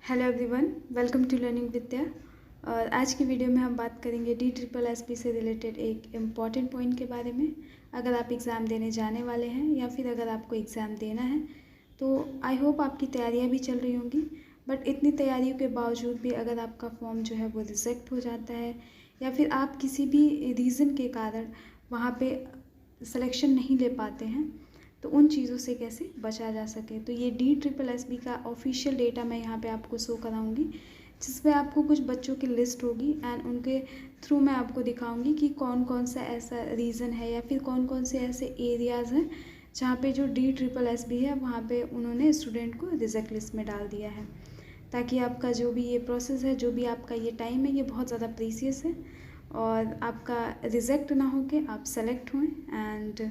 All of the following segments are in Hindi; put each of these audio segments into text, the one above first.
Hello everyone, welcome to learning Vidya. और आज की वीडियो में हम बात करेंगे DSSB से रिलेटेड एक इम्पॉर्टेंट पॉइंट के बारे में। अगर आप एग्ज़ाम देने जाने वाले हैं या फिर अगर आपको एग्ज़ाम देना है तो आई होप आपकी तैयारियां भी चल रही होंगी। बट इतनी तैयारियों के बावजूद भी अगर आपका फॉर्म जो है वो रिजेक्ट हो जाता है या फिर आप किसी भी रीज़न के कारण वहाँ पे सिलेक्शन नहीं ले पाते हैं तो उन चीज़ों से कैसे बचा जा सके, तो ये DSSB का ऑफिशियल डेटा मैं यहाँ पे आपको शो कराऊंगी, जिसमें आपको कुछ बच्चों की लिस्ट होगी एंड उनके थ्रू मैं आपको दिखाऊंगी कि कौन कौन सा ऐसा रीज़न है या फिर कौन कौन से ऐसे एरियाज़ हैं जहाँ पे जो DSSB है वहाँ पे उन्होंने स्टूडेंट को रिजेक्ट लिस्ट में डाल दिया है, ताकि आपका जो भी ये प्रोसेस है, जो भी आपका ये टाइम है, ये बहुत ज़्यादा प्रीसियस है और आपका रिजेक्ट ना हो के आप सेलेक्ट हों एंड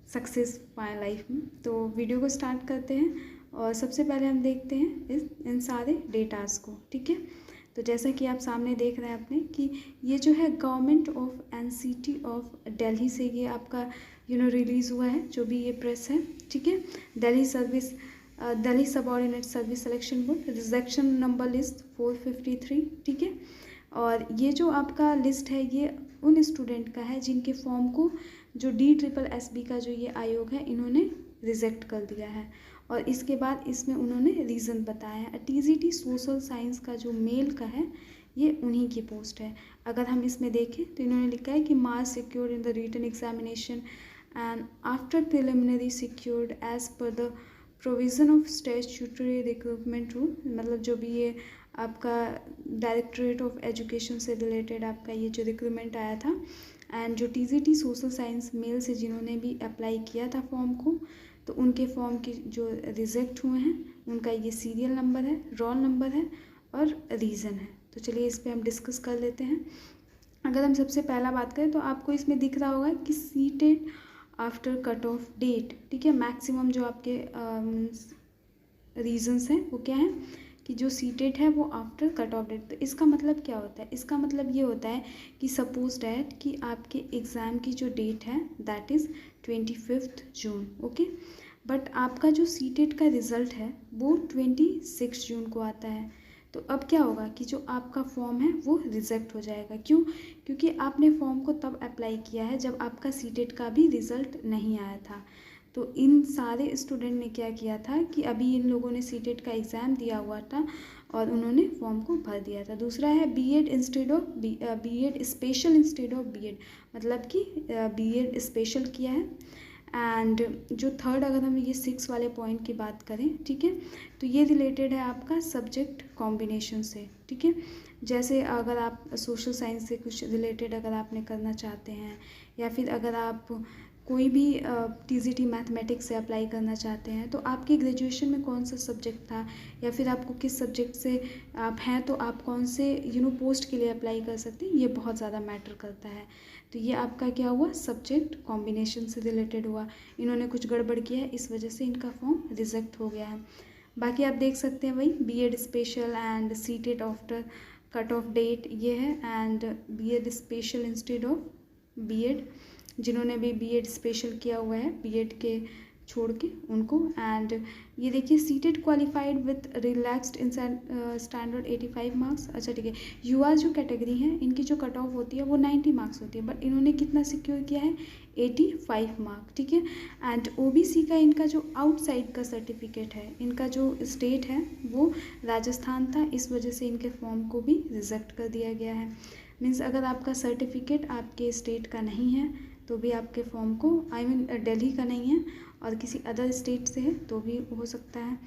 सक्सेस पाए लाइफ में। तो वीडियो को स्टार्ट करते हैं और सबसे पहले हम देखते हैं इन सारे डेटास को। ठीक है, तो जैसा कि आप सामने देख रहे हैं अपने कि ये जो है government of NCT of Delhi से ये आपका रिलीज़ हुआ है, जो भी ये प्रेस है। ठीक है, Delhi subordinate service selection board, rejection number list 453। ठीक है, और ये जो आपका लिस्ट है ये उन स्टूडेंट का है जिनके फॉर्म को जो DSSB का जो ये आयोग है इन्होंने रिजेक्ट कर दिया है। और इसके बाद इसमें उन्होंने रीज़न बताया है। TGT सोशल साइंस का जो मेल का है ये उन्हीं की पोस्ट है। अगर हम इसमें देखें तो इन्होंने लिखा है कि marks secured in the written examination and after preliminary secured as per the provision of statutory recruitment rule, मतलब जो भी ये आपका डायरेक्टरेट ऑफ एजुकेशन से रिलेटेड आपका ये जो रिक्रूटमेंट आया था एंड जो TGT सोशल साइंस मेल से जिन्होंने भी अप्लाई किया था फॉर्म को, तो उनके फॉर्म की जो रिजेक्ट हुए हैं उनका ये सीरियल नंबर है, रोल नंबर है और रीज़न है। तो चलिए इस पर हम डिस्कस कर लेते हैं। अगर हम सबसे पहला बात करें तो आपको इसमें दिख रहा होगा कि seated after cut off date. ठीक है, मैक्सिमम जो आपके रीजंस हैं वो क्या हैं कि जो सीटेड है वो आफ्टर कट ऑफ डेट। तो इसका मतलब क्या होता है? इसका मतलब ये होता है कि सपोज डैट कि आपके एग्ज़ाम की जो डेट है that is 25 June. Okay, but आपका जो सीटेड का रिज़ल्ट है वो 26 जून को आता है। तो अब क्या होगा कि जो आपका फॉर्म है वो रिजेक्ट हो जाएगा। क्यों? क्योंकि आपने फॉर्म को तब अप्लाई किया है जब आपका सीटेड का भी रिज़ल्ट नहीं आया था। तो इन सारे स्टूडेंट ने क्या किया था कि अभी इन लोगों ने सीटेट का एग्ज़ाम दिया हुआ था और उन्होंने फॉर्म को भर दिया था। दूसरा है BEd instead of BEd special instead of BEd, मतलब कि BEd स्पेशल किया है। एंड जो थर्ड, अगर हम ये 6 वाले पॉइंट की बात करें, ठीक है, तो ये रिलेटेड है आपका सब्जेक्ट कॉम्बिनेशन से। ठीक है, जैसे अगर आप सोशल साइंस से कुछ रिलेटेड अगर आपने करना चाहते हैं या फिर अगर आप कोई भी TGT मैथमेटिक्स से अप्लाई करना चाहते हैं तो आपकी ग्रेजुएशन में कौन सा सब्जेक्ट था या फिर आपको किस सब्जेक्ट से आप हैं तो आप कौन से पोस्ट के लिए अप्लाई कर सकते हैं, ये बहुत ज़्यादा मैटर करता है। तो ये आपका क्या हुआ, सब्जेक्ट कॉम्बिनेशन से रिलेटेड हुआ। इन्होंने कुछ गड़बड़ किया है, इस वजह से इनका फॉर्म रिजेक्ट हो गया है। बाकी आप देख सकते हैं वही BEd special and seated after cut off date ये है and BEd special instead of BEd, जिन्होंने भी BEd स्पेशल किया हुआ है BEd के छोड़ के उनको। एंड ये देखिए seated qualified with relaxed in standard 85 marks. अच्छा ठीक है, UR जो कैटेगरी है इनकी जो कट ऑफ होती है वो 90 मार्क्स होती है, बट इन्होंने कितना सिक्योर किया है, 85 मार्क। ठीक है, एंड OBC का इनका जो आउटसाइड का सर्टिफिकेट है, इनका जो स्टेट है वो राजस्थान था, इस वजह से इनके फॉर्म को भी रिजेक्ट कर दिया गया है। मीन्स अगर आपका सर्टिफिकेट आपके स्टेट का नहीं है तो भी आपके फॉर्म को दिल्ली का नहीं है और किसी अदर स्टेट से है तो भी हो सकता है।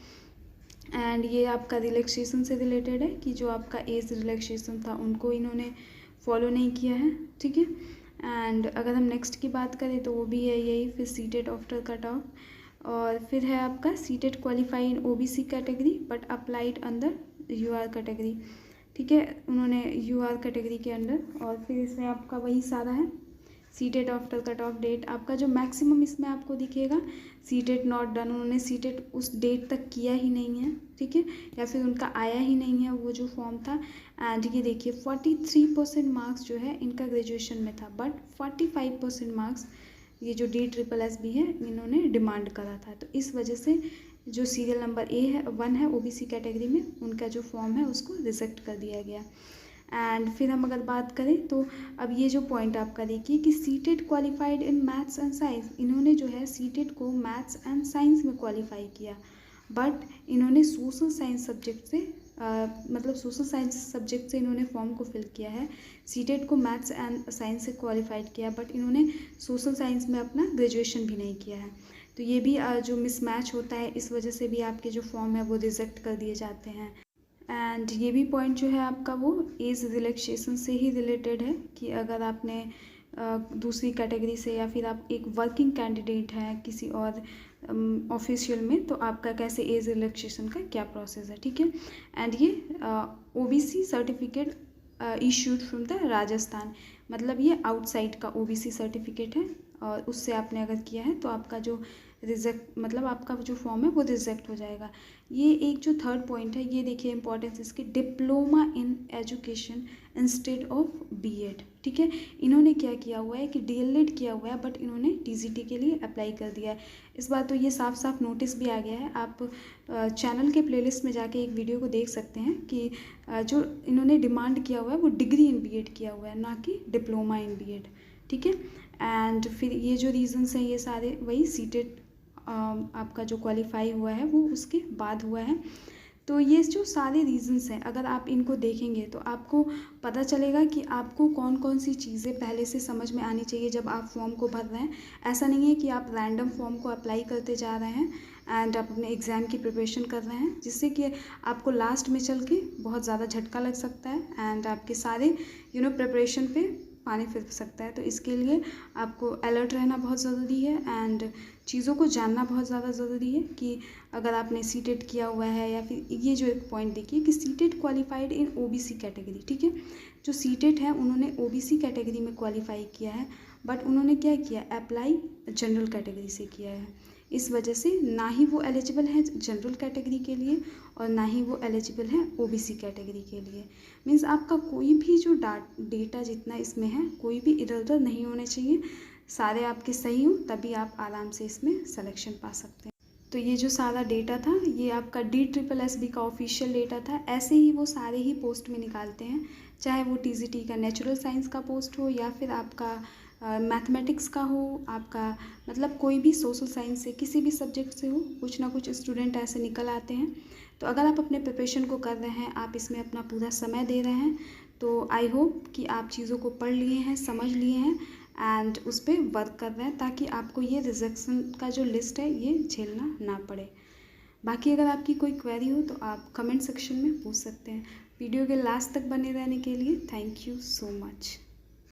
एंड ये आपका रिलैक्सेशन से रिलेटेड है कि जो आपका एज रिलैक्सेशन था उनको इन्होंने फॉलो नहीं किया है। ठीक है, एंड अगर हम नेक्स्ट की बात करें तो वो भी है यही, फिर सीटेड आफ्टर कट ऑफ और फिर है आपका seated qualify in OBC category but applied under UR category. ठीक है, उन्होंने UR कैटेगरी के अंडर, और फिर इसमें आपका वही सारा है seated after cut off date. आपका जो मैक्सिमम इसमें आपको दिखेगा सीटेड नॉट डन, उन्होंने सीटेड उस डेट तक किया ही नहीं है। ठीक है, या फिर उनका आया ही नहीं है वो जो फॉर्म था। एंड ये देखिए 43% मार्क्स जो है इनका ग्रेजुएशन में था, बट 45% मार्क्स ये जो DSSB है इन्होंने डिमांड करा था, तो इस वजह से जो सीरियल नंबर A1 है OBC कैटेगरी में, उनका जो फॉर्म है उसको रिजेक्ट कर दिया गया। एंड फिर हम अगर बात करें तो अब ये जो पॉइंट आपका देखिए कि CTET qualified in maths and science, इन्होंने जो है सीटेट को मैथ्स एंड साइंस में क्वालिफाई किया, बट इन्होंने सोशल साइंस सब्जेक्ट से मतलब सोशल साइंस सब्जेक्ट से इन्होंने फॉर्म को फिल किया है। सीटेट को मैथ्स एंड साइंस से क्वालिफाइड किया, बट इन्होंने सोशल साइंस में अपना ग्रेजुएशन भी नहीं किया है। तो ये भी जो मिसमैच होता है, इस वजह से भी आपके जो फॉर्म है वो रिजेक्ट कर दिए जाते हैं। एंड ये भी पॉइंट जो है आपका वो एज रिलैक्सेशन से ही रिलेटेड है कि अगर आपने दूसरी कैटेगरी से या फिर आप एक वर्किंग कैंडिडेट हैं किसी और ऑफिशियल में, तो आपका कैसे एज रिलैक्सेशन का क्या प्रोसेस है, ठीक है। एंड ये OBC certificate issued from the Rajasthan, मतलब ये आउटसाइड का OBC सर्टिफिकेट है, और उससे आपने अगर किया है तो आपका जो रिजेक्ट मतलब आपका जो फॉर्म है वो रिजेक्ट हो जाएगा। ये एक जो थर्ड पॉइंट है, ये देखिए इंपॉर्टेंस इसकी, diploma in education instead of B.Ed, ठीक है। इन्होंने क्या किया हुआ है कि DLED किया हुआ है, बट इन्होंने TGT के लिए अप्लाई कर दिया है। इस बार तो ये साफ साफ नोटिस भी आ गया है। आप चैनल के प्लेलिस्ट में जाके एक वीडियो को देख सकते हैं कि जो इन्होंने डिमांड किया हुआ है वो डिग्री इन B.Ed किया हुआ है, ना कि डिप्लोमा इन B.Ed, ठीक है। एंड फिर ये जो रीजंस हैं ये सारे वही सीटेट आपका जो क्वालिफाई हुआ है वो उसके बाद हुआ है। तो ये जो सारे रीजंस हैं, अगर आप इनको देखेंगे तो आपको पता चलेगा कि आपको कौन कौन सी चीज़ें पहले से समझ में आनी चाहिए जब आप फॉर्म को भर रहे हैं। ऐसा नहीं है कि आप रैंडम फॉर्म को अप्लाई करते जा रहे हैं एंड आप अपने एग्ज़ाम की प्रिपरेशन कर रहे हैं, जिससे कि आपको लास्ट में चल के बहुत ज़्यादा झटका लग सकता है एंड आपके सारे प्रिपरेशन पे पानी फिर सकता है। तो इसके लिए आपको अलर्ट रहना बहुत ज़रूरी है एंड चीज़ों को जानना बहुत ज़्यादा ज़रूरी है कि अगर आपने सीटेट किया हुआ है या फिर ये जो एक पॉइंट देखिए कि CTET qualified in OBC category, ठीक है। जो सीटेट है उन्होंने OBC कैटेगरी में क्वालिफाई किया है, बट उन्होंने क्या किया, अप्लाई जनरल कैटेगरी से किया है। इस वजह से ना ही वो एलिजिबल है जनरल कैटेगरी के लिए और ना ही वो एलिजिबल है OBC कैटेगरी के लिए। मीन्स आपका कोई भी जो डेटा जितना इसमें है, कोई भी इधर उधर नहीं होने चाहिए, सारे आपके सही हो, तभी आप आराम से इसमें सिलेक्शन पा सकते हैं। तो ये जो सारा डेटा था ये आपका DSSB का ऑफिशियल डेटा था। ऐसे ही वो सारे ही पोस्ट में निकालते हैं, चाहे वो TGT का नेचुरल साइंस का पोस्ट हो या फिर आपका मैथमेटिक्स का हो, आपका मतलब कोई भी सोशल साइंस से किसी भी सब्जेक्ट से हो, कुछ ना कुछ स्टूडेंट ऐसे निकल आते हैं। तो अगर आप अपने प्रिपरेशन को कर रहे हैं, आप इसमें अपना पूरा समय दे रहे हैं, तो आई होप कि आप चीज़ों को पढ़ लिए हैं, समझ लिए हैं एंड उस पर वर्क कर रहे हैं, ताकि आपको ये रिजेक्शन का जो लिस्ट है ये झेलना ना पड़े। बाकी अगर आपकी कोई क्वेरी हो तो आप कमेंट सेक्शन में पूछ सकते हैं। वीडियो के लास्ट तक बने रहने के लिए थैंक यू सो मच।